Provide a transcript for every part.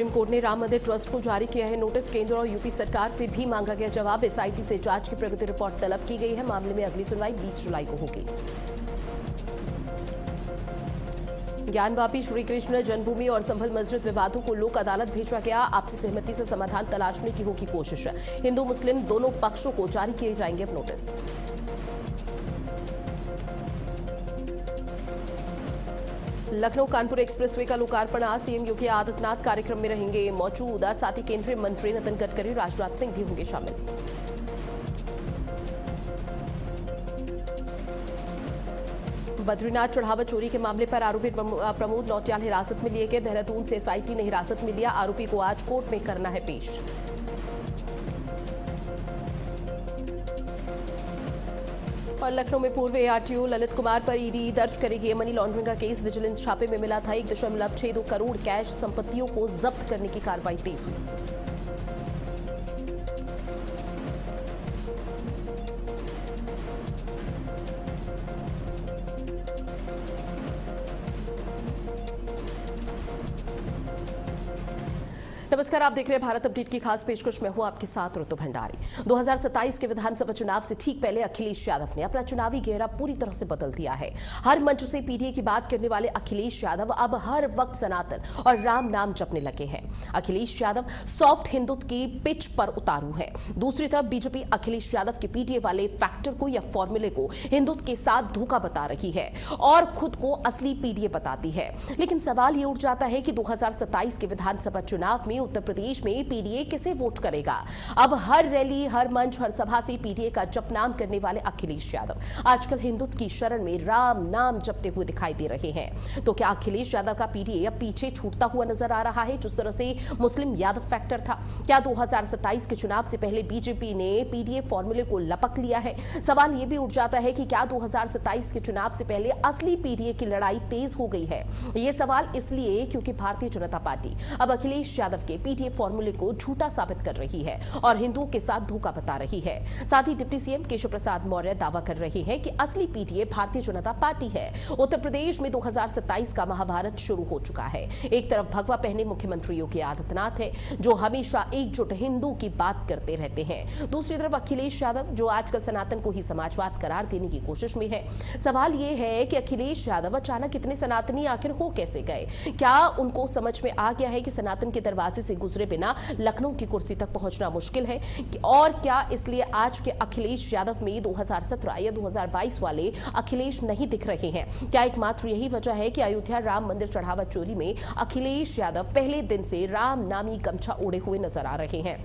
Supreme court ने राम मंदिर trust को जारी किया है नोटिस। केंद्र और यूपी सरकार से भी मांगा गया जवाब। एसआईटी से जांच की प्रगति रिपोर्ट तलब की गई है। मामले में अगली सुनवाई 20 जुलाई को होगी। ज्ञानवापी श्री कृष्ण जन्मभूमि और संभल मस्जिद विवादों को लोक अदालत भेजा गया। आपसी सहमति से समाधान तलाशने की होगी कोशिश। हिंदू मुस्लिम दोनों पक्षों को जारी किए जाएंगे अब नोटिस। लखनऊ कानपुर एक्सप्रेसवे का लोकार्पण आज। सीएम योगी आदित्यनाथ कार्यक्रम में रहेंगे मौजूद। साथ ही केंद्रीय मंत्री नितिन गडकरी, राजनाथ सिंह भी होंगे शामिल। बद्रीनाथ चढ़ावा चोरी के मामले पर आरोपी प्रमोद नौटियाल हिरासत में लिए गए। देहरादून से एसआईटी ने हिरासत में लिया। आरोपी को आज कोर्ट में करना है पेश। और लखनऊ में पूर्व एआरटीओ ललित कुमार पर ईडी दर्ज करेगी मनी लॉन्ड्रिंग का केस। विजिलेंस छापे में मिला था 1.62 करोड़ कैश। संपत्तियों को जब्त करने की कार्रवाई तेज हुई। नमस्कार, आप देख रहे हैं भारत अपडेट की खास पेशकश में हूं आपके साथ ऋतु भंडारी। 2027 के विधानसभा चुनाव से ठीक पहले अखिलेश यादव ने अपना चुनावी घेरा पूरी तरह से बदल दिया है। हर मंच से पीडीए की बात करने वाले अखिलेश यादव अब हर वक्त सनातन और राम नाम जपने लगे हैं। अखिलेश यादव सॉफ्ट हिंदुत्व की पिच पर उतारू है। दूसरी तरफ बीजेपी अखिलेश यादव के पीडीए वाले फैक्टर को या फॉर्मूले को हिंदुत्व के साथ धोखा बता रही है और खुद को असली पीडीए बताती है। लेकिन सवाल ये उठ जाता है कि 2027 के विधानसभा चुनाव में उत्तर प्रदेश में पीडीए किसे वोट करेगा। अब हर रैली, हर मंच, हर सभा से पीडीए का जप नाम करने वाले अखिलेश यादव आजकल हिंदुत्व की शरण में राम नाम जपते हुए दिखाई दे रहे हैं। तो क्या अखिलेश यादव का पीडीए अब पीछे छूटता हुआ नजर आ रहा है, जिस तरह से मुस्लिम यादव फैक्टर था? क्या 2027 के चुनाव से पहले बीजेपी ने पीडीए फॉर्मूले को लपक लिया है? सवाल यह भी उठ जाता है कि क्या 2027 के चुनाव से पहले असली पीडीए की लड़ाई तेज हो गई है? यह सवाल इसलिए क्योंकि भारतीय जनता पार्टी अब अखिलेश यादव के पीडीए फॉर्मूले को झूठा साबित कर रही है और हिंदुओं के साथ धोखा बता रही है। साथ ही डिप्टी सीएम केशव प्रसाद मौर्य दावा कर रहे हैं कि असली पीडीए भारतीय जनता पार्टी है। उत्तर प्रदेश में 2027 का महाभारत शुरू हो चुका है। एक तरफ भगवा पहने मुख्यमंत्री योगी आदित्यनाथ है, जो हमेशा एकजुट हिंदू की बात करते रहते हैं। दूसरी तरफ अखिलेश यादव, जो आजकल सनातन को ही समाजवाद करार देने की कोशिश में है। सवाल यह है कि अखिलेश यादव अचानक इतने सनातनी आखिर हो कैसे गए? क्या उनको समझ में आ गया है कि सनातन के दरवाजे से गुजरे बिना लखनऊ की कुर्सी तक पहुंचना मुश्किल है? और क्या इसलिए आज के अखिलेश यादव में 2017 या 2022 वाले अखिलेश नहीं दिख रहे हैं? क्या एकमात्र यही वजह है कि अयोध्या राम मंदिर चढ़ावा चोरी में अखिलेश यादव पहले दिन से राम नामी गमछा ओढ़े हुए नजर आ रहे हैं?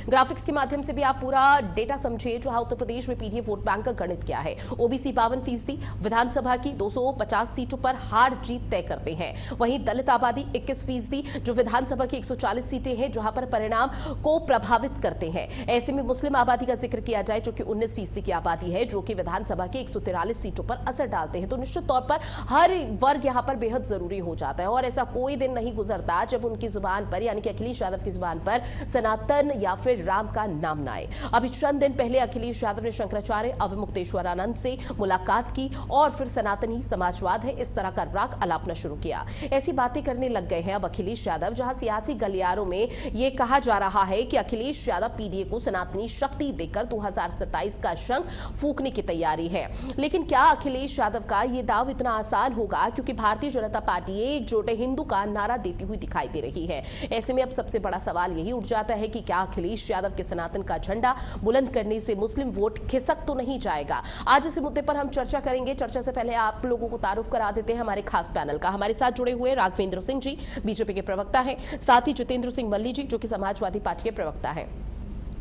ग्राफिक्स के माध्यम से भी आप पूरा डेटा समझिए। जहां उत्तर प्रदेश में पीडीए वोट बैंक का गणित क्या है। ओबीसी 52%, विधानसभा की 250 सीटों पर हार जीत तय करते हैं। वहीं दलित आबादी 21%, जो विधानसभा की 140 सीटें हैं, जहां पर परिणाम को प्रभावित करते हैं। ऐसे में मुस्लिम आबादी का जिक्र किया जाए, जो कि 19% की आबादी है, जो कि विधानसभा की 143 सीटों पर असर डालते हैं। तो निश्चित तौर पर हर वर्ग यहां पर बेहद जरूरी हो जाता है और ऐसा कोई दिन नहीं गुजरता जब उनकी जुबान पर, यानी कि अखिलेश यादव की जुबान पर सनातन या फिर राम का नाम ना आए। अभी चंद दिन पहले अखिलेश यादव ने शंकराचार्य अवमुक्तेश्वरानंद से मुलाकात की और फिर सनातनी समाजवाद है, इस तरह का राग अलापना शुरू किया। ऐसी बातें करने लग गए हैं अब अखिलेश यादव, जहां सियासी गलियारों में यह कहा जा रहा है कि अखिलेश यादव पीडीए को सनातनी शक्ति देकर 2027 का शंख फूंकने की तैयारी है। लेकिन क्या अखिलेश यादव का यह दाव इतना आसान होगा? क्योंकि भारतीय जनता पार्टी एकजुट हिंदू का नारा देती हुई दिखाई दे रही है। ऐसे में अब सबसे बड़ा सवाल यही उठ जाता है कि क्या अखिलेश यादव के सनातन का झंडा बुलंद करने से मुस्लिम वोट खिसक तो नहीं जाएगा? आज इस मुद्दे पर हम चर्चा करेंगे। चर्चा से पहले आप लोगों को तारुफ करा देते हैं हमारे खास पैनल का। हमारे साथ जुड़े हुए राघवेंद्र सिंह जी, बीजेपी के प्रवक्ता हैं, साथ ही जितेंद्र सिंह मल्ली जी, जो कि समाजवादी पार्टी के प्रवक्ता हैं।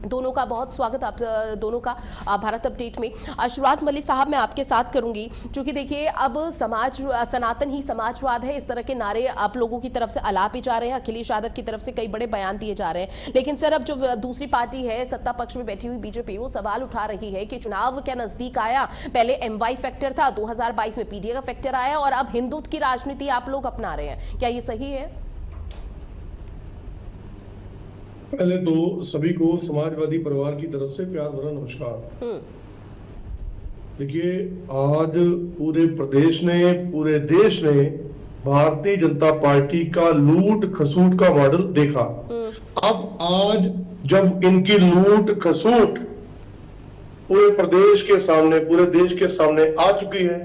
दोनों का बहुत स्वागत आप दोनों का भारत अपडेट में। शुरुआत मल्ली साहब मैं आपके साथ करूंगी, क्योंकि देखिए अब सनातन ही समाजवाद है, इस तरह के नारे आप लोगों की तरफ से अलापे जा रहे हैं। अखिलेश यादव की तरफ से कई बड़े बयान दिए जा रहे हैं। लेकिन सर, अब जो दूसरी पार्टी है, सत्ता पक्ष में बैठी हुई बीजेपी, वो सवाल उठा रही है कि चुनाव क्या नजदीक आया? पहले एमवाई फैक्टर था, 2022 में पीडीए का फैक्टर आया और अब हिंदुत्व की राजनीति आप लोग अपना रहे हैं। क्या ये सही है? पहले तो सभी को समाजवादी परिवार की तरफ से प्यार भरा नमस्कार। देखिए, आज पूरे प्रदेश ने, पूरे देश ने भारतीय जनता पार्टी का लूट खसूट का मॉडल देखा। अब आज जब इनकी लूट खसूट पूरे प्रदेश के सामने, पूरे देश के सामने आ चुकी है,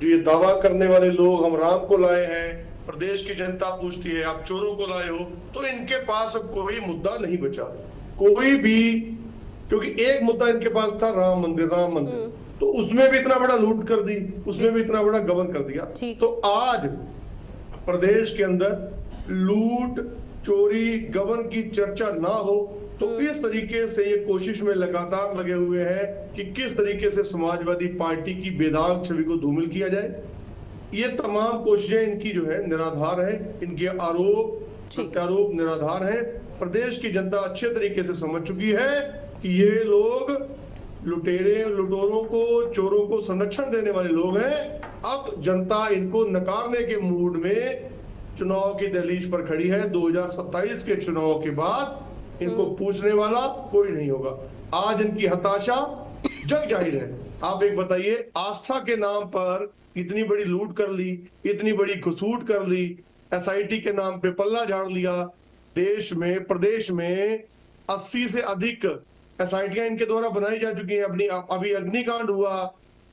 जो ये दावा करने वाले लोग हम राम को लाए हैं, प्रदेश की जनता पूछती है आप चोरों को लाए हो, तो इनके पास अब कोई मुद्दा नहीं बचा, कोई भी। क्योंकि एक मुद्दा इनके पास था, राम मंदिर, राम मंदिर, तो उसमें भी इतना बड़ा लूट कर दी, उसमें भी इतना बड़ा गबन कर दिया। तो आज प्रदेश के अंदर लूट, चोरी, गबन की चर्चा ना हो, तो इस तरीके से ये कोशिश में लगातार लगे हुए हैं कि किस तरीके से समाजवादी पार्टी की बेदाग छवि को धूमिल किया जाए। ये तमाम कोशिशें इनकी जो है निराधार है, इनके आरोप प्रत्यारोप निराधार है। प्रदेश की जनता अच्छे तरीके से समझ चुकी है कि ये लोग लुटेरे, लुटोरों को, चोरों को संरक्षण देने वाले लोग हैं। अब जनता इनको नकारने के मूड में चुनाव की दहलीज पर खड़ी है। 2027 के चुनाव के बाद इनको पूछने वाला कोई नहीं होगा। आज इनकी हताशा जग जाहिर है। आप एक बताइए, आस्था के नाम पर इतनी बड़ी लूट कर ली, इतनी बड़ी घुसूट कर ली, एसआईटी के नाम पे पल्ला झाड़ लिया। देश में, प्रदेश में 80 से अधिक एसआईटियां इनके द्वारा बनाई जा चुकी हैं। अभी अग्निकांड हुआ,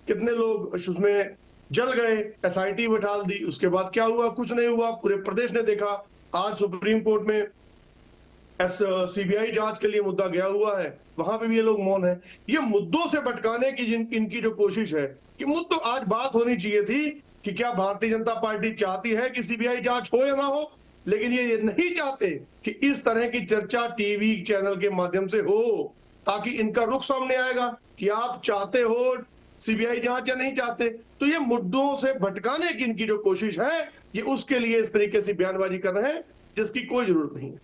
कितने लोग उसमें जल गए, एसआईटी बैठा दी, उसके बाद क्या हुआ? कुछ नहीं हुआ, पूरे प्रदेश ने देखा। आज सुप्रीम कोर्ट में सीबीआई जांच के लिए मुद्दा गया हुआ है, वहां पे भी ये लोग मौन है। ये मुद्दों से भटकाने की इनकी जो कोशिश है, कि मुद्दों आज बात होनी चाहिए थी कि क्या भारतीय जनता पार्टी चाहती है कि सीबीआई जांच हो या ना हो, लेकिन ये नहीं चाहते कि इस तरह की चर्चा टीवी चैनल के माध्यम से हो, ताकि इनका रुख सामने आएगा कि आप चाहते हो सीबीआई जांच या नहीं चाहते। तो ये मुद्दों से भटकाने की इनकी जो कोशिश है, ये उसके लिए इस तरीके से बयानबाजी कर रहे हैं जिसकी कोई जरूरत नहीं है।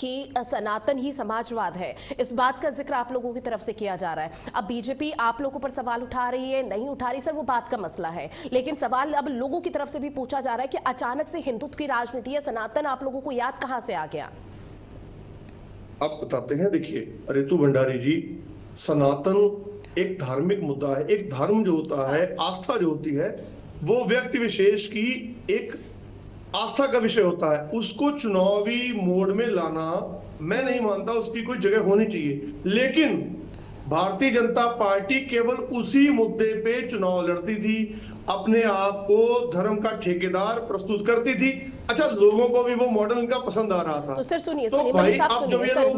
कि सनातन ही समाजवाद है, इस बात का जिक्र आप लोगों की तरफ से किया जा रहा है। अब बीजेपी आप लोगों पर सवाल उठा रही है, नहीं उठा रही, सर वो बात का मसला है, लेकिन सवाल अब लोगों की तरफ से भी पूछा जा रहा है कि अचानक से हिंदुत्व की राजनीति है, सनातन आप लोगों को याद कहां से आ गया? आप बताते हैं, देखिए रितु भंडारी जी, सनातन एक धार्मिक मुद्दा है। एक धर्म जो होता है, आस्था जो होती है, वो व्यक्ति विशेष की एक आस्था का विषय होता है। उसको चुनावी मोड में लाना मैं नहीं मानता उसकी कोई जगह होनी चाहिए। लेकिन भारतीय जनता पार्टी केवल उसी मुद्दे पे चुनाव लड़ती थी, अपने आप को धर्म का ठेकेदार प्रस्तुत करती थी। अच्छा, लोगों को भी वो मॉडल इनका पसंद आ रहा था। तो सर सुनिए, सर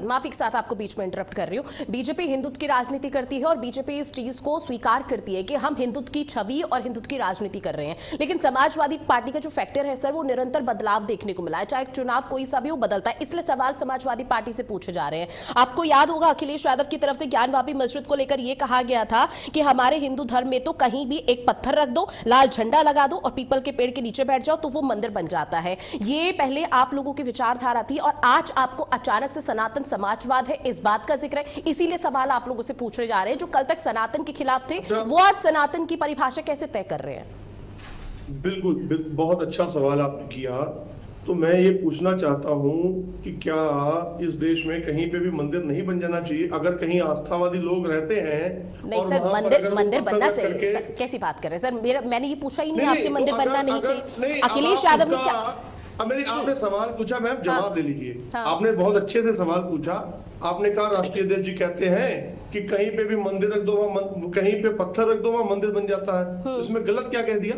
माफी के साथ आपको बीच में इंटरप्ट कर रही हूँ। बीजेपी हिंदुत्व की राजनीति करती है और बीजेपी इस चीज को स्वीकार करती है कि हम हिंदुत्व की छवि और हिंदुत्व की राजनीति कर रहे हैं, लेकिन समाजवादी पार्टी का जो फैक्टर है सर, वो निरंतर बदलाव देखने को मिला है, चाहे चुनाव कोई सा भी वो बदलता है। इसलिए सवाल समाजवादी पार्टी से पूछे जा रहे हैं। आपको याद होगा अखिलेश यादव की तरफ से ज्ञानवापी मस्जिद को लेकर यह कहा गया था कि हमारे हिंदू धर्म में तो कहीं भी एक पत्थर रख दो, लाल झंडा लगा दो और पीपल के पेड़ के नीचे बैठ जाओ तो वो मंदिर बन जाता है। ये पहले आप लोगों की विचारधारा थी और आज आपको अचानक से सनातन समाजवाद है, इस बात का जिक्र है। इसीलिए सवाल आप लोगों से पूछने जा रहे हैं, जो कल तक सनातन के खिलाफ थे वो आज सनातन की परिभाषा कैसे तय कर रहे हैं? बिल्कुल, बहुत अच्छा सवाल आपने किया। तो मैं ये पूछना चाहता हूं कि क्या इस देश में कहीं पे भी मंदिर नहीं बन जाना चाहिए? अगर कहीं आस्थावादी लोग रहते हैं, नहीं सर, मंदिर बनना चाहिए। कैसी बात कर रहे हैं सर? मैंने ये पूछा ही नहीं आपसे मंदिर बनना नहीं चाहिए। अखिलेश यादव ने क्या, आपने सवाल पूछा, मैम जवाब ले लीजिए। आपने बहुत अच्छे से सवाल पूछा। आपने कहा राष्ट्रीय अध्यक्ष जी कहते हैं कि कहीं पे भी मंदिर रख दो, कहीं पे पत्थर रख दो, वहां मंदिर बन जाता है। इसमें गलत क्या कह दिया?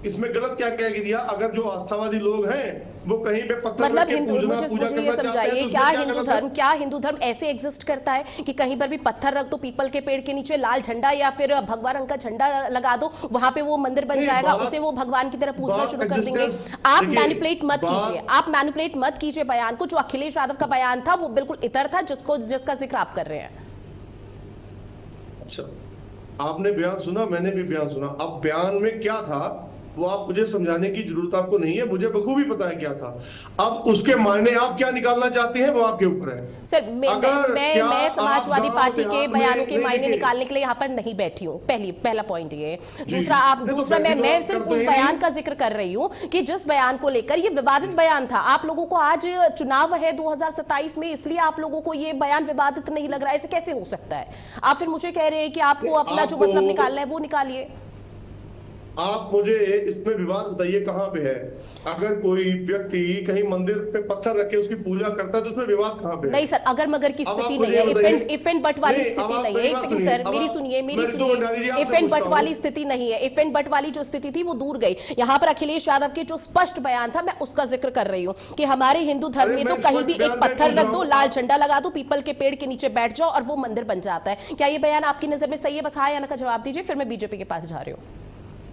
इसमें गलत क्या कह दिया? अगर जो आस्थावादी लोग हैं वो कहीं पे पत्थर मतलब मुझे ये समझाइए, क्या हिंदू धर्म ऐसे एग्जिस्ट करता है कि कहीं पर भी पत्थर रख दो, पीपल के पेड़ के नीचे लाल झंडा या फिर भगवा रंग का झंडा लगा दो, वहां पे वो मंदिर बन जाएगा, उसे वो भगवान की तरह पूजना शुरू कर देंगे? आप मैनिपुलेट मत कीजिए बयान को। जो अखिलेश यादव का बयान था वो बिल्कुल इतर था, जिसका जिक्र आप कर रहे हैं। अच्छा, आपने बयान सुना, मैंने भी बयान सुना। अब बयान में क्या था वो आप मुझे समझाने की जरूरत आपको नहीं है, मुझे बखूबी पता है क्या था। अब उसके मायने आप क्या निकालना चाहते हैं वो आपके ऊपर है। सर मैं समाजवादी पार्टी के बयानों के मायने निकालने के लिए यहाँ पर नहीं बैठी हूँ, पहला पॉइंट ये। दूसरा मैं सिर्फ उस बयान का जिक्र कर रही हूँ कि जिस बयान को लेकर ये विवादित बयान था। आप लोगों को आज चुनाव है 2027 में, इसलिए आप लोगों को ये बयान विवादित नहीं लग रहा है, ऐसे कैसे हो सकता है? आप फिर मुझे कह रहे हैं कि आपको अपना जो मतलब निकालना है वो निकालिए। आप मुझे इसमें विवाद बताइए कहां पे है? अगर कोई व्यक्ति कहीं मंदिर पे पत्थर रख के उसकी पूजा करता है तो उसमें विवाद कहां पे है? नहीं सर, अगर मगर की स्थिति नहीं है, इफ एंड बट वाली स्थिति नहीं है। एक सेकंड सर, मेरी सुनिए इफ एंड बट वाली स्थिति नहीं है। इफ एंड बट वाली जो स्थिति थी वो दूर गई। यहाँ पर अखिलेश यादव के जो स्पष्ट बयान था मैं उसका जिक्र कर रही हूँ कि हमारे हिंदू धर्म में तो कहीं भी एक पत्थर रख दो, लाल झंडा लगा दो, पीपल के पेड़ के नीचे बैठ जाओ और वो मंदिर बन जाता है। क्या ये बयान आपकी नजर में सही है? बस हाँ या ना का जवाब दीजिए, फिर मैं बीजेपी के पास जा रही हूँ।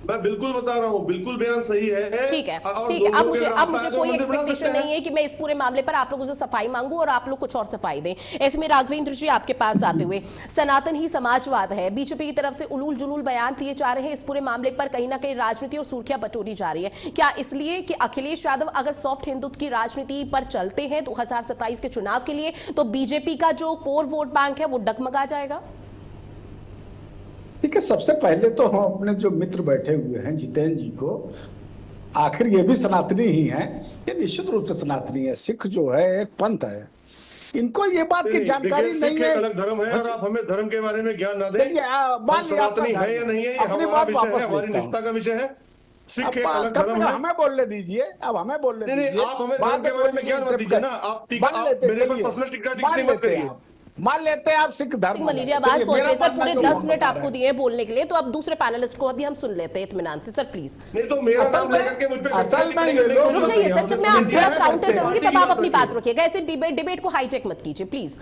मैं बिल्कुल बता रहा हूँ, बिल्कुल बयान सही है। ठीक है। अब मुझे कोई एक्सपेक्टेशन नहीं है कि मैं इस पूरे मामले पर आप लोगों से सफाई मांगू और आप लोग कुछ और सफाई दें। ऐसे में राघवेंद्र जी आपके पास आते हुए, सनातन ही समाजवाद है, बीजेपी की तरफ से उलूल जुलूल बयान दिए जा रहे हैं, इस पूरे मामले पर कहीं ना कहीं राजनीति और सुर्खियां बटोरी जा रही है। क्या इसलिए कि अखिलेश यादव अगर सॉफ्ट हिंदुत्व की राजनीति पर चलते हैं 2027 के चुनाव के लिए तो बीजेपी का जो कोर वोट बैंक है वो डगमगा जाएगा? ठीक है, सबसे पहले तो हम अपने जो मित्र बैठे हुए हैं जितेंद्र जी को, आखिर ये भी सनातनी ही हैं, ये निश्चित रूप से सनातनी है। सिख जो है एक पंथ है, इनको ये बात की जानकारी नहीं है। अलग धर्म है और आप हमें धर्म के बारे में ज्ञान ना दें। सनातनी है या नहीं है ये हमारा विषय है, हमारी निष्ठा का विषय है। सिख एक अलग धर्म है। हमें बोलने दीजिए, अब हमें बोलने दीजिए। आप हमें धर्म के बारे में ज्ञान मत दीजिए ना। आप मेरे पर पर्सनल टिप्पणी मत करिए। मान लेते हैं आप सिख धर्म मान लीजिए, आवाज पहुंच रही है सर, पूरे 10 मिनट आपको दिए बोलने के लिए, तो अब दूसरे पैनलिस्ट को अभी हम सुन लेते हैं इत्मीनान से। Sir please. नहीं तो मेरा नाम लेकर के मुझ पे रुक जाइए सर, जब मैं आपके पास काउंटर करूंगी तब आप अपनी बात रखिएगा। ऐसे डिबेट को हाईजेक मत कीजिए प्लीज।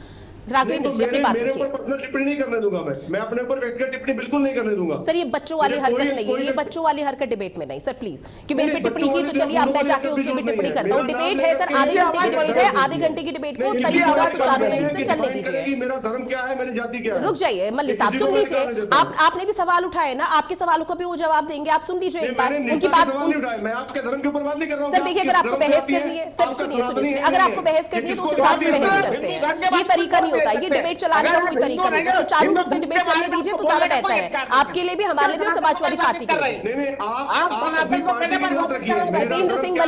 राघवेंद्र जी अपनी बात रखिए। पर्सनल टिप्पणी नहीं करने दूंगा मैं अपने ऊपर व्यक्तिगत टिप्पणी बिल्कुल नहीं करने दूंगा। सर ये बच्चों वाली हरकत नहीं है, ये बच्चों वाली हरकत डिबेट में नहीं सर प्लीज। कि मेरे पे टिप्पणी की तो चलिए अब मैं जाके उसमें भी टिप्पणी करता हूँ। डिबेट है सर, आधे घंटे की डिबेट है, आधे घंटे की डिबेट को तरीके से सुचारू तरीके से चलने दीजिए। मेरा धर्म क्या है, मेरी जाति क्या है? रुक जाइए मल्ली साहब, सुन लीजिए। आपने भी सवाल उठाए ना, आपके सवालों का भी वो जवाब देंगे। आप सुन लीजिए एक बार उनकी बात। मैं आपके धर्म के ऊपर बात नहीं कर रहा हूँ सर। देखिए, अगर आपको बहस करनी है सर, सुनिए, अगर आपको बहस करनी है तो उस हिसाब से बहस करते हैं। ये तरीका नहीं होता, ये डिबेट चलाने का कोई तरीका नहीं। तो सुचारू रूप से डिबेट चलने दीजिए तो ज्यादा बेहतर है आपके लिए भी, हमारे लिए भी, समाजवादी पार्टी के लिए। जितेंद्र सिंह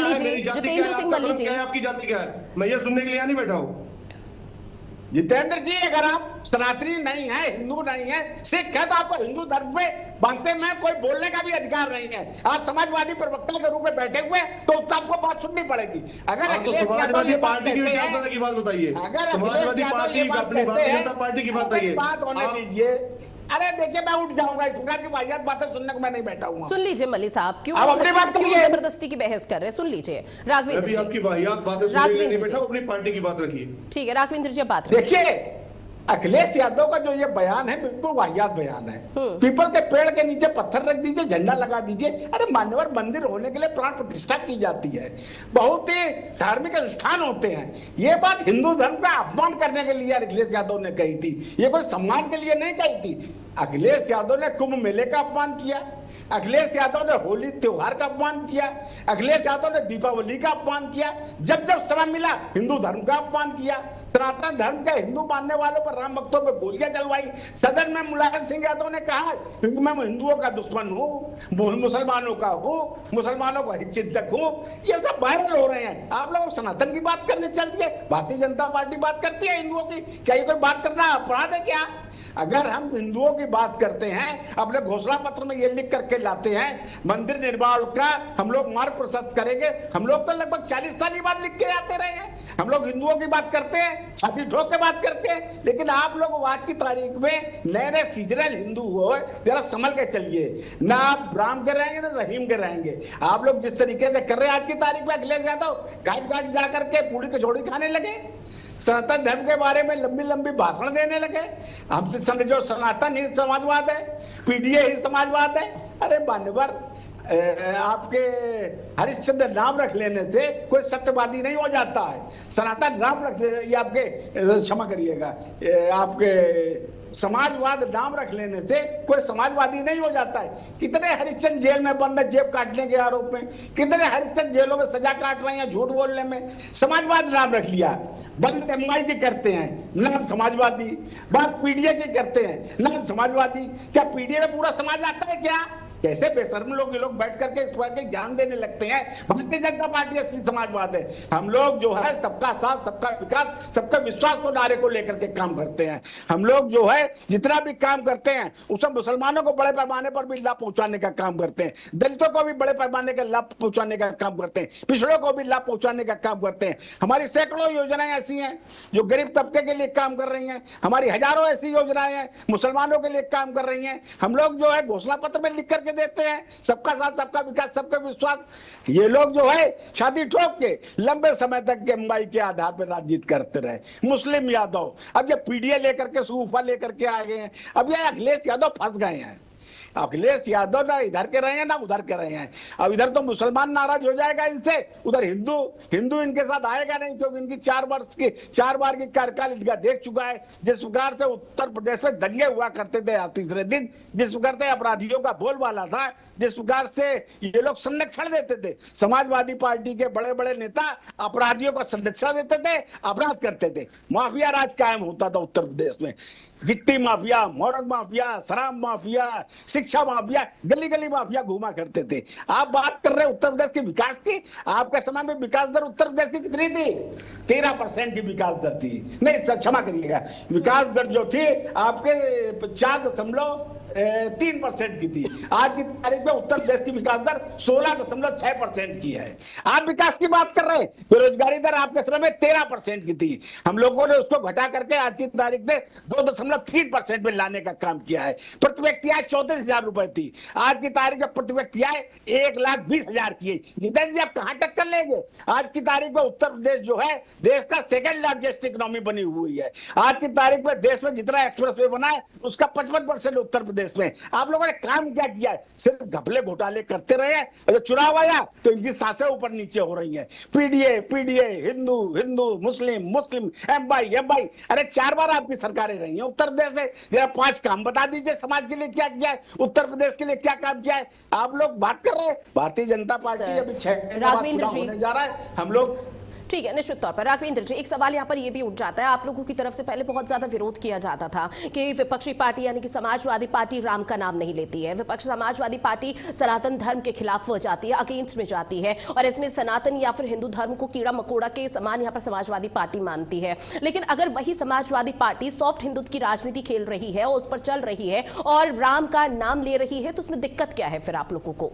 मल्ली जी, आपकी जाति क्या है? मैं ये सुनने के लिए नहीं बैठा हूँ। जितेंद्र जी, अगर आप सनातनी नहीं है, हिंदू नहीं है, सिख है, तो आपको हिंदू धर्म में बांटने में कोई बोलने का भी अधिकार नहीं है। आप समाजवादी प्रवक्ता के रूप में बैठे हुए तो आपको बात सुननी पड़ेगी। अगर समाजवादी पार्टी की बात बताइए, समाजवादी पार्टी अपनी भारतीय जनता पार्टी की बात बताइए। बात होने दीजिए। अरे देखिए, मैं उठ जाऊंगा इस प्रकार की वाहियात बातें सुनने को मैं नहीं बैठा हूँ। सुन लीजिए मल्ली साहब, क्यों अपनी बात क्यों जबरदस्ती की बहस कर रहे हैं? सुन लीजिए राघवेंद्र जी, आपकी वाहियात बातें सुनने के लिए नहीं बैठा, अपनी पार्टी की बात रखिए। ठीक है राघवेंद्र जी, बात देखिए, अखिलेश यादव का जो ये बयान है बिल्कुल वाहियात बयान है। पीपल के पेड़ के नीचे पत्थर रख दीजिए, झंडा लगा दीजिए। अरे मान्यवर मंदिर होने के लिए प्राण प्रतिष्ठा की जाती है, बहुत ही धार्मिक अनुष्ठान होते हैं। ये बात हिंदू धर्म का अपमान करने के लिए अखिलेश यादव ने कही थी, ये कोई सम्मान के लिए नहीं कही थी। अखिलेश यादव ने कुंभ मेले का अपमान किया, अखिलेश यादव ने होली त्योहार का अपमान किया, अखिलेश यादव ने दीपावली का अपमान किया, जब जब समय मिला हिंदू धर्म का अपमान किया, सनातन धर्म के हिंदू मानने वालों पर, राम भक्तों पर गोलियां चलवाई। सदन में मुलायम सिंह यादव ने कहा क्योंकि मैं हिंदुओं का दुश्मन हूँ, मुसलमानों का हूँ, मुसलमानों का हितचिंतक हूँ। ये सब वायरल हो रहे हैं। आप लोग सनातन की बात करने चल दिए, भारतीय जनता पार्टी बात करती है हिंदुओं की। क्या ये कोई बात करना अपराध है क्या? अगर हम हिंदुओं की बात करते हैं, अपने घोषणा पत्र में ये लिख करके लाते हैं मंदिर निर्माण का हम लोग मार्ग प्रशस्त करेंगे, हम लोग तो लगभग 40 साल की बात लिख के आते रहे हैं। हम लोग हिंदुओं की बात करते हैं, छाती ठोक के बात करते हैं, लेकिन आप लोग आज की तारीख में नए नए सीजनल हिंदू हो, जरा संभल के चलिए। ना आप राम के रहेंगे ना रहीम के रहेंगे। आप लोग जिस तरीके से कर रहे हैं आज की तारीख में, अखिलेश यादव गाज गाज जा करके पूरी कचौड़ी खाने लगे, सनातन धर्म के बारे में लंबी लंबी भाषण देने लगे। हमसे समझो सनातन ही समाजवाद है, पीडीए ही समाजवाद है। अरे मान्यवर, आपके हरिश्चंद्र नाम रख लेने से कोई सत्यवादी नहीं हो जाता है। सनातन नाम रख लेने, ये आपके, क्षमा करिएगा, आपके समाजवाद नाम रख लेने से कोई समाजवादी नहीं हो जाता है। कितने हरिश्चंद्र जेल में बंद है जेब काटने के आरोप में, कितने हरिश्चंद्र जेलों में सजा काट रहे हैं झूठ बोलने में। समाजवाद नाम रख लिया, बात एमआई की करते हैं नाम समाजवादी, बात पीडीए की करते हैं नाम समाजवादी। क्या पीडीए में पूरा समाज आता है क्या? कैसे बेशर्म लोग ये लोग बैठ करके इस पर ज्ञान देने लगते हैं। भारतीय जनता पार्टी असली समाजवाद है। हम लोग जो है सबका साथ, सबका विकास, सबका विश्वास को नारे को लेकर के काम करते हैं। हम लोग जो है जितना भी काम करते हैं उसमें मुसलमानों को बड़े पैमाने पर भी लाभ पहुंचाने का काम करते हैं, दलितों को भी बड़े पैमाने का लाभ पहुंचाने का काम करते हैं, पिछड़ों को भी लाभ पहुंचाने का काम करते हैं। हमारी सैकड़ों योजनाएं ऐसी हैं जो गरीब तबके के लिए काम कर रही हैं। हमारी हजारों ऐसी योजनाएं हैं मुसलमानों के लिए काम कर रही हैं। हम लोग जो है घोषणा पत्र में लिख करके देते हैं सबका साथ, सबका विकास, सबका विश्वास। ये लोग जो है छाती ठोक के लंबे समय तक के एमआई के आधार पर राजनीति करते रहे। मुस्लिम यादव अब ये पीडीए लेकर के सूफा लेकर के आ गए हैं। अब ये अखिलेश यादव फंस गए हैं। अखिलेश यादव ना इधर के रहे हैं ना उधर के रहे हैं। अब इधर तो मुसलमान नाराज हो जाएगा इनसे, उधर हिंदू इनके साथ आएगा नहीं, क्योंकि इनकी 4 बार की कार्यकाल इनका देख चुका है। जिस प्रकार से उत्तर प्रदेश में दंगे हुआ करते थे तीसरे दिन, जिस प्रकार से अपराधियों का बोलबाला था, जिस प्रकार से ये लोग संरक्षण देते थे, समाजवादी पार्टी के बड़े बड़े नेता अपराधियों को संरक्षण देते थे, अपराध करते थे, माफिया राज कायम होता था उत्तर प्रदेश में। गिट्टी माफिया, मोरग माफिया, शराब माफिया, शिक्षा माफिया, गली गली माफिया घूमा करते थे। आप बात कर रहे हैं उत्तर प्रदेश के विकास की। आपके समय में विकास दर उत्तर प्रदेश की कितनी थी? 13% की विकास दर थी। नहीं, क्षमा करिएगा, विकास दर जो थी आपके 4.3% की थी। आज की तारीख में उत्तर प्रदेश की विकास दर 16.6% की है। आप विकास की बात कर रहे हैं, बेरोजगारी दर आपके समय में 13% की थी। हम लोगों ने उसको घटा करके आज की तारीख में 2.3% में लाने का काम किया है। प्रति व्यक्ति आय 34,000 रुपए थी, आज की तारीख में प्रति व्यक्ति आय 1,20,000 की है। जितेंद्र जी आप कहां टक्कर लेंगे? आज की तारीख में उत्तर प्रदेश जो है देश का सेकंड लार्जेस्ट इकोनॉमी बनी हुई है। आज की तारीख में देश में जितना एक्सप्रेसवे बना है उसका 55% उत्तर प्रदेश में। आप लोगों ने काम क्या किया है? सिर्फ घपले घोटाले करते रहे हैं। अगर चुनाव आया तो इनकी सांसें ऊपर नीचे हो रही हैं। पीडीए, हिंदू, मुस्लिम, एमआई। अरे 4 बार आपकी सरकारें रही हैं उत्तर प्रदेश में। जरा 5 काम बता दीजिए समाज के लिए क्या किया है, उत्तर प्रदेश के लिए क्या काम किया है। आप लोग बात कर रहे हैं भारतीय जनता पार्टी अभी 6 होने जा रहा है। हम लोग ठीक है, निश्चित तौर पर राघवेंद्र जी, एक सवाल यहाँ पर यह भी उठ जाता है, आप लोगों की तरफ से पहले बहुत ज्यादा विरोध किया जाता था कि विपक्षी पार्टी यानी कि समाजवादी पार्टी राम का नाम नहीं लेती है, विपक्ष समाजवादी पार्टी सनातन धर्म के खिलाफ जाती है, अगेंस्ट में जाती है, और इसमें सनातन या फिर हिंदू धर्म को कीड़ा मकोड़ा के समान यहाँ पर समाजवादी पार्टी मानती है। लेकिन अगर वही समाजवादी पार्टी सॉफ्ट हिंदुत्व की राजनीति खेल रही है और उस पर चल रही है और राम का नाम ले रही है, तो उसमें दिक्कत क्या है फिर आप लोगों को?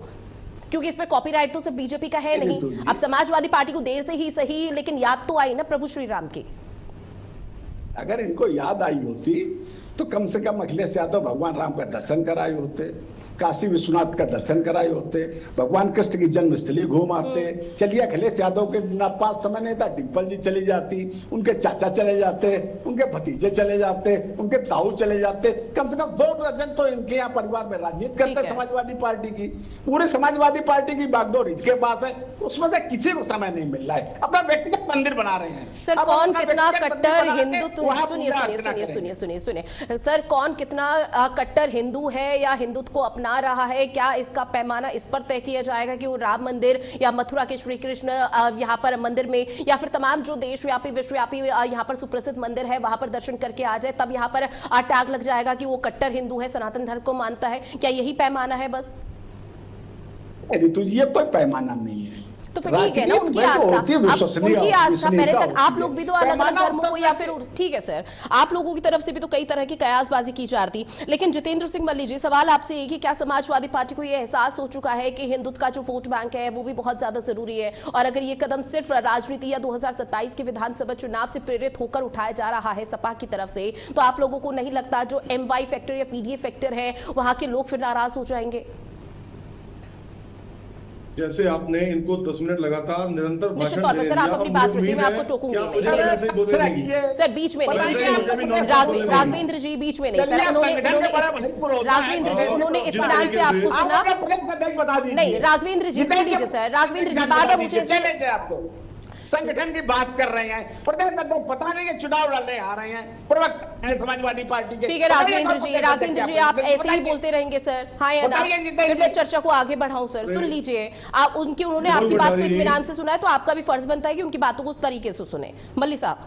क्योंकि इस पर कॉपीराइट तो सिर्फ बीजेपी का है नहीं। अब समाजवादी पार्टी को देर से ही सही लेकिन याद तो आई ना प्रभु श्री राम की। अगर इनको याद आई होती तो कम से कम अखिलेश यादव भगवान राम का दर्शन कराए होते, काशी विश्वनाथ का दर्शन कराए होते, भगवान कृष्ण की जन्मस्थली घूम आते। चलिए अखिलेश यादव के पास समय नहीं था, डिम्पल जी चली जाती, उनके चाचा चले जाते, उनके भतीजे चले जाते, उनके ताऊ चले जाते। कम से कम 2 दर्जन तो इनके यहाँ परिवार में राजनीति करते समाजवादी पार्टी की। पूरे समाजवादी पार्टी की बागडोर इनके पास है, उसमें से किसी को समय नहीं मिल रहा है। अपना व्यक्तिगत मंदिर बना रहे हैं। सर कौन कितना कट्टर हिंदुत्व, सुनिए सर, कौन कितना कट्टर हिंदू है या हिंदुत्व को अपना रहा है, क्या इसका पैमाना इस पर तय किया जाएगा कि वो राम मंदिर या मथुरा के श्री कृष्ण यहाँ पर मंदिर में या फिर तमाम जो देशव्यापी विश्वव्यापी यहाँ पर सुप्रसिद्ध मंदिर है वहां पर दर्शन करके आ जाए, तब यहाँ पर टैग लग जाएगा कि वो कट्टर हिंदू है, सनातन धर्म को मानता है? क्या यही पैमाना है बस? ऋतु जी ये कोई पैमाना नहीं है। तो फिर ठीक है ना, उनकी आस्था पहले तक आप लोग भी तो अलग अलग धर्मों को या फिर ठीक है सर, आप लोगों की तरफ से भी तो कई तरह की कयासबाजी की जा रही। लेकिन जितेंद्र सिंह मल्ली जी, सवाल आपसे ये कि क्या समाजवादी पार्टी को ये एहसास हो चुका है कि हिंदुत्व का जो वोट बैंक है वो भी बहुत ज्यादा जरूरी है, और अगर ये कदम सिर्फ राजनीति या 2027 के विधानसभा चुनाव से प्रेरित होकर उठाया जा रहा है सपा की तरफ से, तो आप लोगों को नहीं लगता जो एमवाई फैक्टर या पीडीए फैक्टर है वहां के लोग फिर नाराज हो जाएंगे? जैसे आपने इनको 10 मिनट लगातार निरंतर निश्चित तौर पर सर आप अपनी बात रखिए, मैं आपको टोकूंगी नहीं। सर बीच में नहीं, राघवेंद्र जी बीच में नहीं सर, राघवेंद्र जी उन्होंने इत्मीनान से आपको सुना नहीं। राघवेंद्र जी सुन लीजिए सर, राघवेंद्र जी बार बार मुझे आपको संगठन की बात कर रहे हैं, प्रदेश पता नहीं है चुनाव लड़ने आ रहे हैं, प्रवक्ता है समाजवादी पार्टी के। ठीक है राघवेंद्र जी आप ऐसे ही बोलते रहेंगे सर, हाँ या ना, फिर मैं चर्चा को आगे बढ़ाऊं सर। सुन लीजिए आप, उन्होंने आपकी बात को इत्मीनान से सुना है तो आपका भी फर्ज बनता है कि उनकी बातों को तरीके से सुने। मल्ली साहब,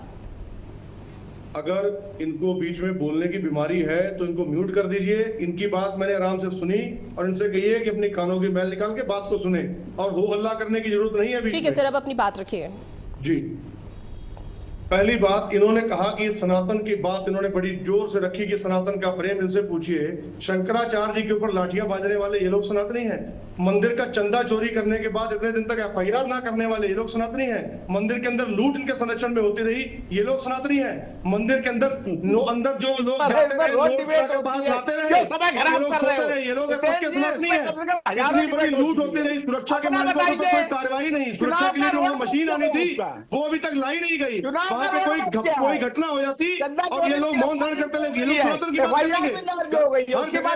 अगर इनको बीच में बोलने की बीमारी है तो इनको म्यूट कर दीजिए। इनकी बात मैंने आराम से सुनी और इनसे कहिए कि अपनी कानों की मैल निकाल के बात को सुने और हो हल्ला करने की जरूरत नहीं है। ठीक है सर, अब अपनी बात रखिए जी। पहली बात, इन्होंने कहा कि सनातन की बात इन्होंने बड़ी जोर से रखी कि सनातन का प्रेम। इनसे पूछिए, शंकराचार्य जी के ऊपर लाठियां बाजने वाले ये लोग सनातनी हैं। मंदिर का चंदा चोरी करने के बाद इतने दिन तक एफआईआर ना करने वाले ये लोग सनातनी हैं। मंदिर के अंदर लूट इनके संरक्षण में होती रही, ये लोग सनातनी हैं। मंदिर के अंदर अंदर जो लोग जाते रहे, ये लोग सनातनी हैं। इतनी बड़ी लूट होती रही, सुरक्षा के मामले में कोई कार्रवाई नहीं। सुरक्षा के लिए जो वहां मशीन आनी थी वो अभी तक लाई नहीं गई। वहां पे कोई घटना हो जाती और ये लोग मौन धारण करते रहेंगे। ये लोग सनातन की बात करेंगे।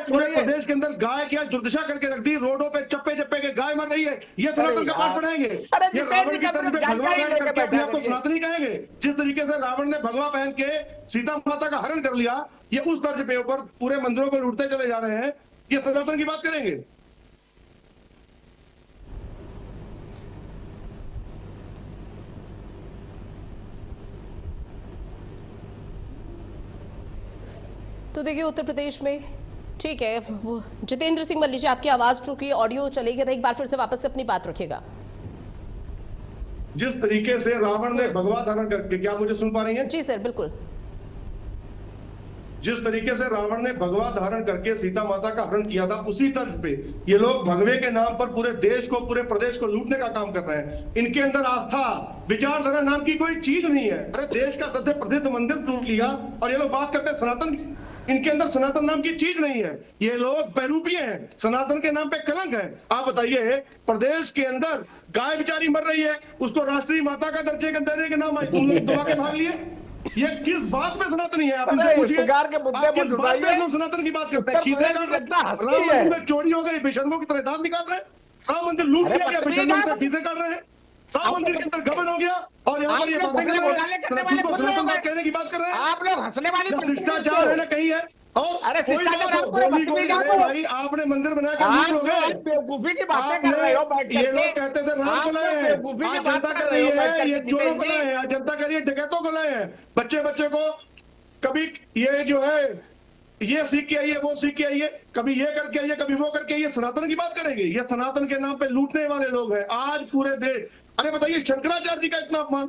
पूरे प्रदेश के अंदर गाय की दुर्दशा करके रख दी, रोडों पे चप्पे चप्पे के गाय मर रही है, ये सनातन का पाठ पढ़ाएंगे। ये रावण की तरफ भगवा पहन करके अपने आप को सनातनी कहेंगे। जिस तरीके से रावण ने भगवा पहन के सीता माता का हरण कर लिया, ये उस दर्ज पे ऊपर पूरे मंदिरों को लूटते चले जा रहे हैं। ये सनातन की बात करेंगे। तो देखिए उत्तर प्रदेश में, ठीक है, वो जितेंद्र सिंह मल्ली जी आपकी आवाज चूंकि ऑडियो चलेगी तो एक बार फिर से वापस से अपनी बात रखिएगा। जिस तरीके से रावण ने भगवा धारण करके, क्या मुझे सुन पा रही हैं? जी सर बिल्कुल। जिस तरीके से रावण ने भगवा धारण करके सीता माता का हरण किया था, उसी तर्ज पे ये लोग भगवे के नाम पर पूरे देश को, पूरे प्रदेश को लूटने का काम कर रहे हैं। इनके अंदर आस्था, विचारधारा नाम की कोई चीज नहीं है। अरे देश का सबसे प्रसिद्ध मंदिर लूट लिया और ये लोग बात करते हैं सनातन। इनके अंदर सनातन नाम की चीज नहीं है। ये लोग पैरूपी हैं, सनातन के नाम पे कलंक है। आप बताइए, प्रदेश के अंदर गाय बेचारी मर रही है, उसको राष्ट्रीय माता का दर्जे देने के नाम दबा के भाग लिए। ये किस बात में सनातनी है? आप इनसे पूछिए, आप किस बात में लोग सनातन की बात करते हैं? खीसे काट रहे, राम मंदिर में चोरी हो गई, बेशर्मों की तरह दांत निकाल रहे, राम मंदिर लूट लिया गया, बेशर्मों की तरह खीसे काट रहे हैं, राम मंदिर के अंदर गबन हो गया और यहाँ पर ये बातें कर रहे हैं, सनातन बात कहने की बात कर रहे हैं। आप लोग हंसने वाले शिष्टाचार है ना कहीं है? और कोई भाई आपने मंदिर बना कर बेवकूफी की बातें कर रहे हो। ये लोग कहते थे राम को लाए हैं, आज जनता कर रही है, ये चोरों को लाए हैं, आज जनता कर रही है डकैतों को लाए हैं। बच्चे को कभी ये जो है ये सीख के आइए, वो सीख के आइए, कभी ये करके आइए, कभी वो करके आइए। सनातन की बात करेंगे? ये सनातन के नाम पे लूटने वाले लोग हैं आज पूरे देश। अरे बताइए, शंकराचार्य जी का इतना अपमान,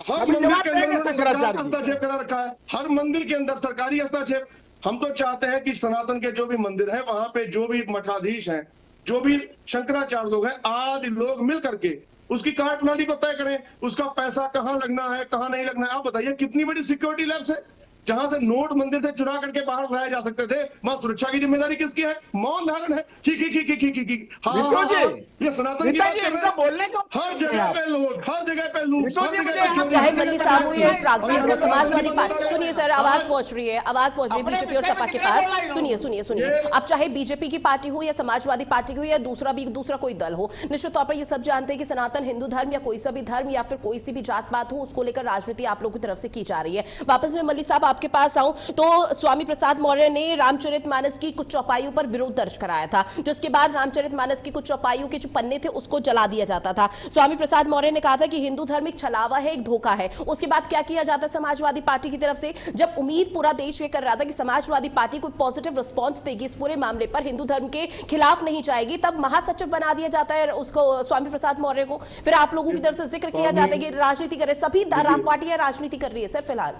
हर मंदिर के अंदर उन्होंने सरकारी हस्तक्षेप करा रखा है, हर मंदिर के अंदर सरकारी हस्तक्षेप। हम तो चाहते हैं कि सनातन के जो भी मंदिर हैं, वहां पे जो भी मठाधीश हैं, जो भी शंकराचार्य लोग हैं, आदि लोग मिल करके उसकी कार्यप्रणाली को तय करें। उसका पैसा कहाँ लगना है, कहाँ नहीं लगना है। आप बताइए, कितनी बड़ी सिक्योरिटी लैब्स है जहां से नोट मंदिर से चुरा करके बाहर लाया जा सकते थे, वहां सुरक्षा की जिम्मेदारी किसकी है? मौन धारण है। ये सनातन की बात कर रहे हैं। हर जगह पे लूट, हर जगह पे लूट, चाहे मल्ली साहब हो या राघवेंद्र, समाजवादी पार्टी, सुनिए सर, आवाज पहुंच रही है बीजेपी और सपा के पास। सुनिए अब चाहे बीजेपी की पार्टी हो या समाजवादी पार्टी हो या दूसरा कोई दल हो, निश्चित तौर पर ये सब जानते हैं कि सनातन हिंदू धर्म या कोई सा भी धर्म या फिर कोई सी भी जात पात हो, उसको लेकर राजनीति आप लोगों की तरफ से की जा रही है। वापस में मल्ली साहब आपके पास आऊं तो स्वामी प्रसाद मौर्य ने रामचरितमानस की कुछ चौपाइयों पर विरोध दर्ज कराया था, जिसके बाद रामचरितमानस की कुछ चौपाइयों के जो पन्ने थे उसको जला दिया जाता था। स्वामी प्रसाद मौर्य ने कहा था कि हिंदू धर्म एक छलावा है, एक धोखा है। उसके बाद क्या किया जाता है समाजवादी पार्टी की तरफ से? जब उम्मीद पूरा देश ये कर रहा था कि समाजवादी पार्टी कोई पॉजिटिव रिस्पॉन्स देगी इस पूरे मामले पर, हिंदू धर्म के खिलाफ नहीं जाएगी, तब महासचिव बना दिया जाता है उसको, स्वामी प्रसाद मौर्य को। फिर आप लोगों की तरफ से जिक्र किया जाता है कि राजनीति कर रहे, सभी पार्टियां राजनीति कर रही है सर फिलहाल।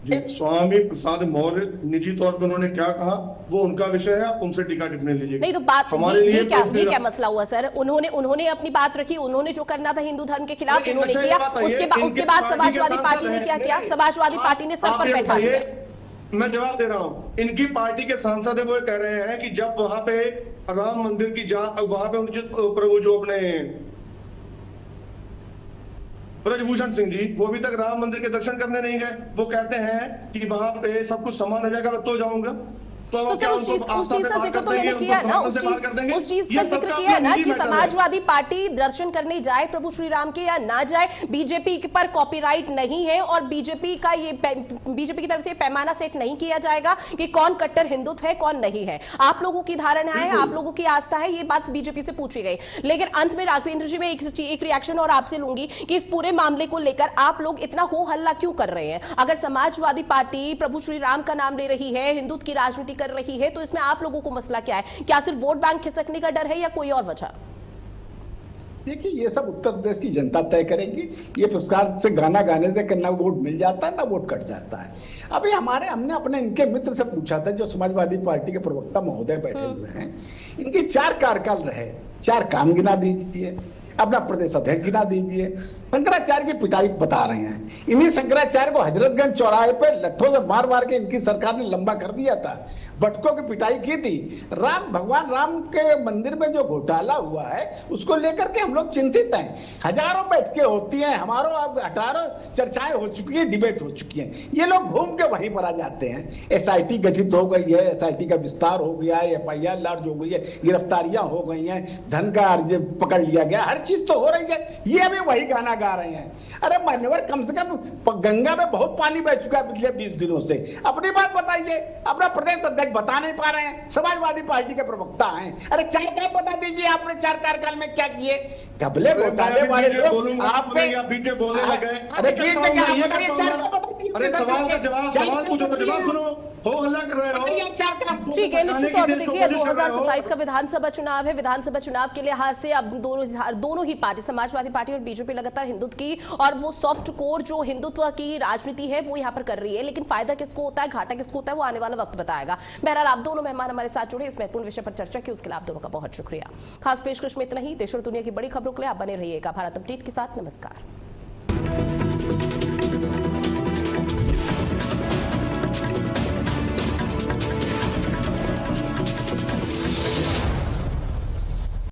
स्वामी प्रसाद मौर्य निजी तौर पर उन्होंने क्या कहा वो उनका विषय है, आप उनसे टीका टिप्पणी लीजिए। नहीं तो बात ये क्या मसला हुआ सर? उन्होंने अपनी बात रखी, उन्होंने जो करना था हिंदू धर्म के खिलाफ उन्होंने किया। उसके बाद समाजवादी पार्टी ने क्या किया? समाजवादी पार्टी ने सर पर बैठा दिया। मैं जवाब दे रहा हूं। इनकी पार्टी के सांसद है, वो कह रहे हैं कि जब वहां पे राम मंदिर की वहां पे उनके प्रभु जो अपने ब्रजभूषण सिंह जी, वो अभी तक राम मंदिर के दर्शन करने नहीं गए। वो कहते हैं कि वहां पे सब कुछ समान हो जाएगा, मैं तो जाऊंगा। तो सर उस चीज का जिक्र तो मैंने किया ना, उस चीज का जिक्र किया ना कि समाजवादी पार्टी दर्शन करने जाए प्रभु श्री राम के या ना जाए, बीजेपी पर कॉपीराइट नहीं है और बीजेपी की तरफ से पैमाना सेट नहीं किया जाएगा कि कौन कट्टर हिंदुत्व है कौन नहीं है। आप लोगों की धारणा है, आप लोगों की आस्था है, ये बात बीजेपी से पूछी गई। लेकिन अंत में राघवेंद्र जी, मैं एक रिएक्शन और आपसे लूंगी कि इस पूरे मामले को लेकर आप लोग इतना हो हल्ला क्यों कर रहे हैं? अगर समाजवादी पार्टी प्रभु श्री राम का नाम ले रही है, हिंदुत्व की राजनीति कर रही है, तो इसमें आप लोगों को मसला क्या है? क्या सिर्फ वोट बैंक खिसकने का डर है या कोई और वजह? देखिए, ये सब उत्तर प्रदेश की जनता तय करेगी। ये पुरस्कार से गाना गाने से ना वोट मिल जाता है ना वोट कट जाता है। अभी हमने अपने इनके मित्र से पूछा था, जो समाजवादी पार्टी के प्रवक्ता महोदय बैठे हुए हैं, इनके 4 कार्यकाल रहे, 4 काम गिना दीजिए, अपना प्रदेश अध्यक्ष गिना दीजिए। शंकराचार्य की पिटाई बता रहे हैं। इन्हीं शंकराचार्य को हजरतगंज चौराहे पे लट्ठों से मार मार के इनकी सरकार ने लंबा कर दिया था, बटकों की पिटाई की थी। भगवान राम के मंदिर में जो घोटाला हुआ है उसको लेकर के हम लोग चिंतित हैं। हजारों बैठकें होती हैं, हमारों अब 18 चर्चाएं हो चुकी हैं, डिबेट हो चुकी हैं। ये लोग घूम के वहीं पर आ जाते हैं। एसआईटी गठित हो गई है, एसआईटी का विस्तार हो गया है, एफआईआर दर्ज हो गई है, गिरफ्तारियां हो गई हैं, धन का अर्ज पकड़ लिया गया, हर चीज तो हो रही है। ये अभी वही गाना गा रहे हैं। अरे मान्यवर, कम से कम गंगा में बहुत पानी बह चुका है पिछले 20 दिनों से। अपनी बात बताइए। अपना प्रदेश अध्यक्ष बता नहीं पा रहे हैं, समाजवादी पार्टी के प्रवक्ता हैं। अरे 4 क्या बता दीजिए आपने 4 कार्यकाल में क्या किए? कबले घोटाले वाले लोग आप पे पीछे बोलने लगे। अरे प्लीज मैं क्या अरे सवाल का जवाब, सवाल पूछो तो जवाब सुनो। हो हल्ला कर रहे हो। ठीक है, निश्चित तौर पर देखिए 2027 का विधानसभा चुनाव है। विधानसभा चुनाव के लिहाज से अब दोनों ही पार्टी, समाजवादी पार्टी और बीजेपी, लगातार हिंदुत्व की और वो सॉफ्ट कोर जो हिंदुत्व की राजनीति है वो यहाँ पर कर रही है। लेकिन फायदा किसको होता है, घाटा किसको होता है, वो आने वाला वक्त बताएगा। बहरहाल आप दोनों मेहमान हमारे साथ जुड़े, इस महत्वपूर्ण विषय पर चर्चा की, उसके लिए आप दोनों का बहुत शुक्रिया। खास पेशकश में इतना ही। देश और दुनिया की बड़ी खबरों के लिए आप बने रहिएगा भारत अपडेट के साथ। नमस्कार।